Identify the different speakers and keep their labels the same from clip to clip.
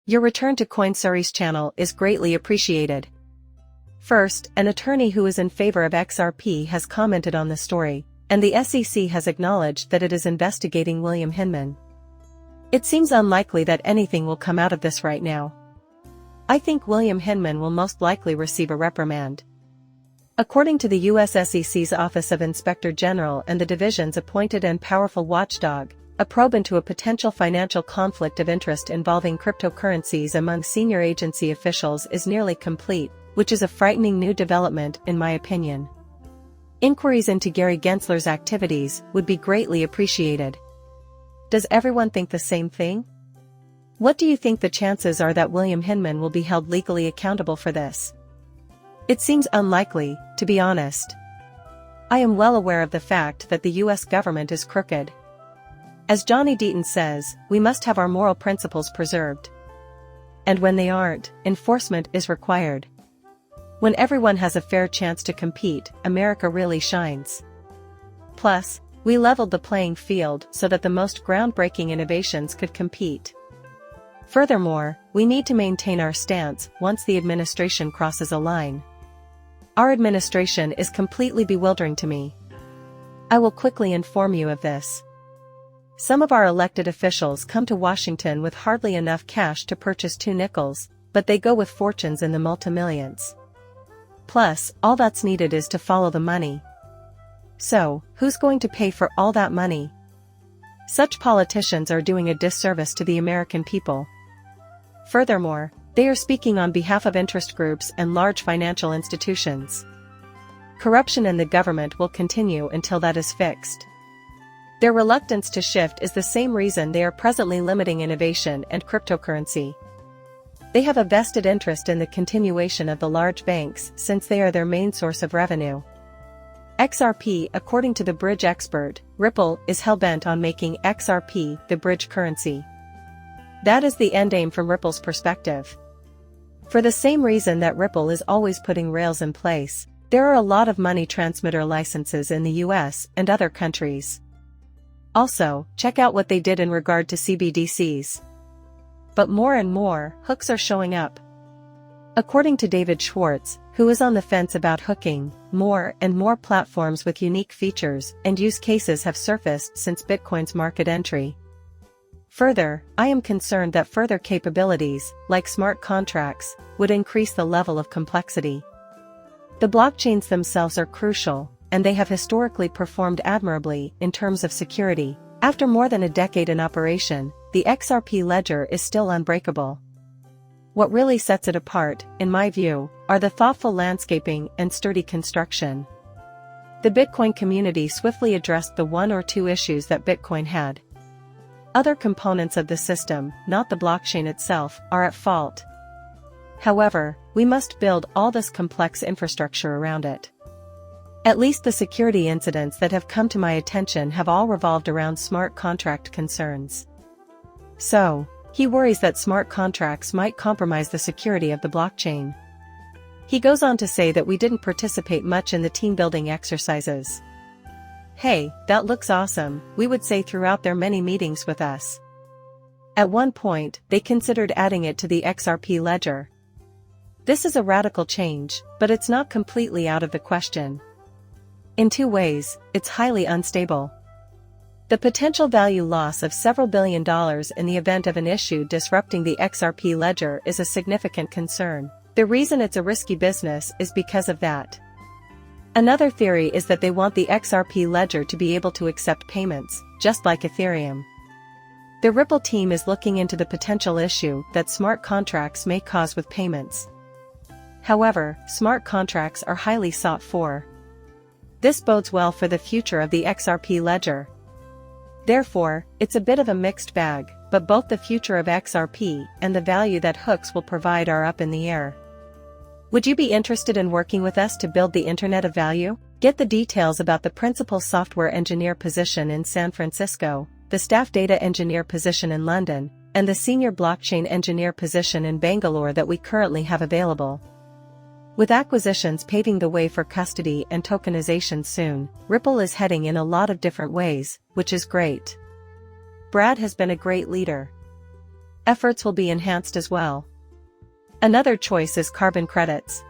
Speaker 1: Your return to CoinSuri's channel is greatly appreciated. First, an attorney who is in favor of XRP has commented on the story, and the SEC has acknowledged that it is investigating William Hinman. It seems unlikely that anything will come out of this right now. I think William Hinman will most likely receive a reprimand. According to the US SEC's Office of Inspector General and the division's appointed and powerful watchdog, a probe into a potential financial conflict of interest involving cryptocurrencies among senior agency officials is nearly complete, which is a frightening new development in my opinion. Inquiries into Gary Gensler's activities would be greatly appreciated. Does everyone think the same thing? What do you think the chances are that William Hinman will be held legally accountable for this? It seems unlikely, to be honest. I am well aware of the fact that the US government is crooked. As Johnny Deaton says, we must have our moral principles preserved. And when they aren't, enforcement is required. When everyone has a fair chance to compete, America really shines. Plus, we leveled the playing field so that the most groundbreaking innovations could compete. Furthermore, we need to maintain our stance once the administration crosses a line. Our administration is completely bewildering to me. I will quickly inform you of this. Some of our elected officials come to Washington with hardly enough cash to purchase 2 nickels, but they go with fortunes in the multimillions. Plus, all that's needed is to follow the money. So, who's going to pay for all that money? Such politicians are doing a disservice to the American people. Furthermore, they are speaking on behalf of interest groups and large financial institutions. Corruption in the government will continue until that is fixed. Their reluctance to shift is the same reason they are presently limiting innovation and cryptocurrency. They have a vested interest in the continuation of the large banks since they are their main source of revenue. XRP, according to the bridge expert, Ripple is hell-bent on making XRP the bridge currency. That is the endgame from Ripple's perspective. For the same reason that Ripple is always putting rails in place, there are a lot of money transmitter licenses in the US and other countries. Also, check out what they did in regard to CBDCs. But more and more hooks are showing up. According to David Schwartz, who is on the fence about hooking, more and more platforms with unique features and use cases have surfaced since Bitcoin's market entry. Further, I am concerned that further capabilities, like smart contracts, would increase the level of complexity. The blockchains themselves are crucial, and they have historically performed admirably in terms of security. After more than a decade in operation, the XRP ledger is still unbreakable. What really sets it apart, in my view, are the thoughtful landscaping and sturdy construction. The Bitcoin community swiftly addressed the 1 or 2 issues that Bitcoin had. Other components of the system, not the blockchain itself, are at fault. However, we must build all this complex infrastructure around it. At least the security incidents that have come to my attention have all revolved around smart contract concerns. So, he worries that smart contracts might compromise the security of the blockchain. He goes on to say that we didn't participate much in the team-building exercises. Hey, that looks awesome, we would say throughout their many meetings with us. At one point, they considered adding it to the XRP ledger. This is a radical change, but it's not completely out of the question. In 2 ways, it's highly unstable. The potential value loss of several $billion in the event of an issue disrupting the XRP ledger is a significant concern. The reason it's a risky business is because of that. Another theory is that they want the XRP ledger to be able to accept payments, just like Ethereum. The Ripple team is looking into the potential issue that smart contracts may cause with payments. However, smart contracts are highly sought for. This bodes well for the future of the XRP ledger. Therefore, it's a bit of a mixed bag, but both the future of XRP and the value that hooks will provide are up in the air. Would you be interested in working with us to build the Internet of Value? Get the details about the principal software engineer position in San Francisco, the staff data engineer position in London, and the senior blockchain engineer position in Bangalore that we currently have available. With acquisitions paving the way for custody and tokenization soon, Ripple is heading in a lot of different ways, which is great. Brad has been a great leader. efforts will be enhanced as well. Another choice is carbon credits.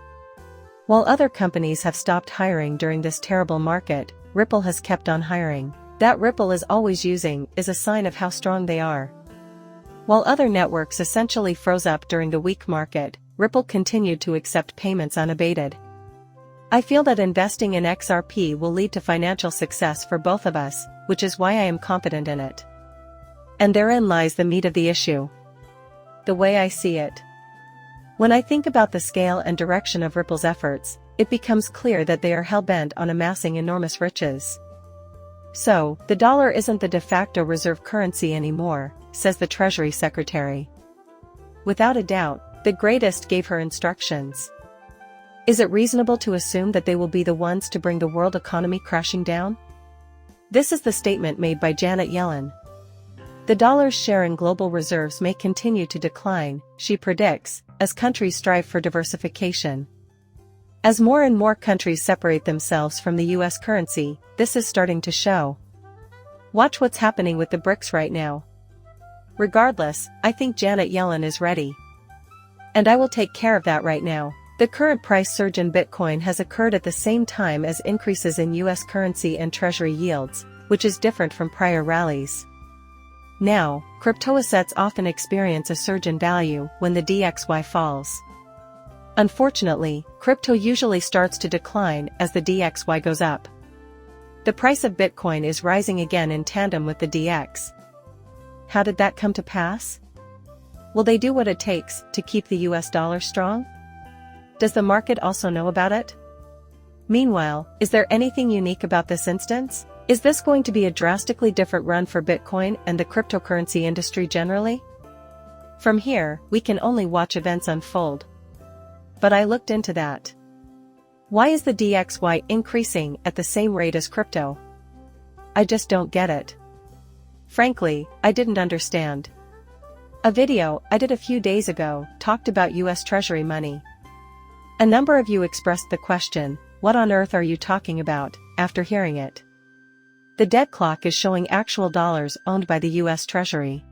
Speaker 1: While other companies have stopped hiring during this terrible market, Ripple has kept on hiring. That Ripple is always using is a sign of how strong they are. While other networks essentially froze up during the weak market, Ripple continued to accept payments unabated. I feel that investing in XRP will lead to financial success for both of us, which is why I am confident in it. And therein lies the meat of the issue. The way I see it. When I think about the scale and direction of Ripple's efforts, it becomes clear that they are hell-bent on amassing enormous riches. So, the dollar isn't the de facto reserve currency anymore, says the Treasury Secretary. Without a doubt, the greatest gave her instructions. Is it reasonable to assume that they will be the ones to bring the world economy crashing down? This is the statement made by Janet Yellen. The dollar's share in global reserves may continue to decline, she predicts, as countries strive for diversification. As more and more countries separate themselves from the US currency, this is starting to show. Watch what's happening with the BRICS right now. Regardless, I think Janet Yellen is ready. And I will take care of that right now. The current price surge in Bitcoin has occurred at the same time as increases in US currency and Treasury yields, which is different from prior rallies. Now, crypto assets often experience a surge in value when the DXY falls. Unfortunately, crypto usually starts to decline as the DXY goes up. The price of Bitcoin is rising again in tandem with the DX. How did that come to pass? Will they do what it takes to keep the US dollar strong? Does the market also know about it? Meanwhile, is there anything unique about this instance? Is this going to be a drastically different run for Bitcoin and the cryptocurrency industry generally? From here, we can only watch events unfold. But I looked into that. Why is the DXY increasing at the same rate as crypto? I just don't get it. Frankly, I didn't understand. A video I did a few days ago talked about US Treasury money. A number of you expressed the question, what on earth are you talking about, after hearing it? The dead clock is showing actual dollars owned by the US Treasury.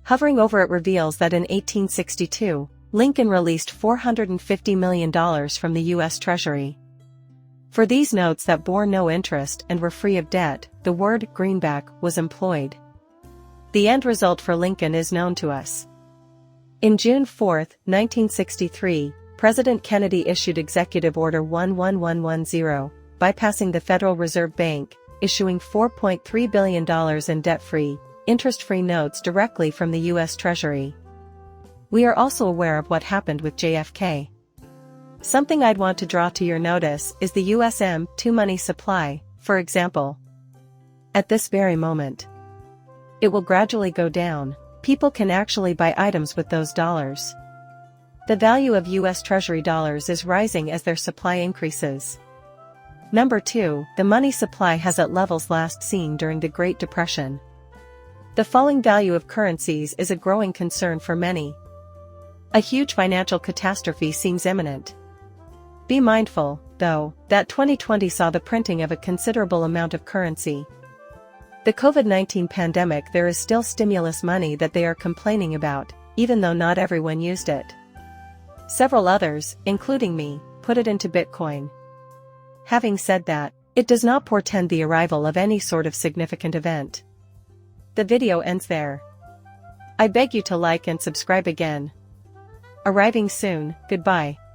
Speaker 1: Hovering over it reveals that in 1862, Lincoln released $450 million from the US Treasury. For these notes that bore no interest and were free of debt, the word greenback was employed. The end result for Lincoln is known to us. In June 4, 1963, President Kennedy issued Executive Order 11110, bypassing the Federal Reserve Bank, issuing $4.3 billion in debt-free, interest-free notes directly from the US Treasury. We are also aware of what happened with JFK. Something I'd want to draw to your notice is the USM2 money supply, for example. At this very moment, it will gradually go down. People can actually buy items with those dollars. The value of US Treasury dollars is rising as their supply increases. Number 2, the money supply has at levels last seen during the Great Depression. The falling value of currencies is a growing concern for many. A huge financial catastrophe seems imminent. Be mindful, though, that 2020 saw the printing of a considerable amount of currency. The COVID-19 pandemic, there is still stimulus money that they are complaining about, even though not everyone used it. Several others, including me, put it into Bitcoin. Having said that, it does not portend the arrival of any sort of significant event. The video ends there. I beg you to like and subscribe again. Arriving soon, goodbye.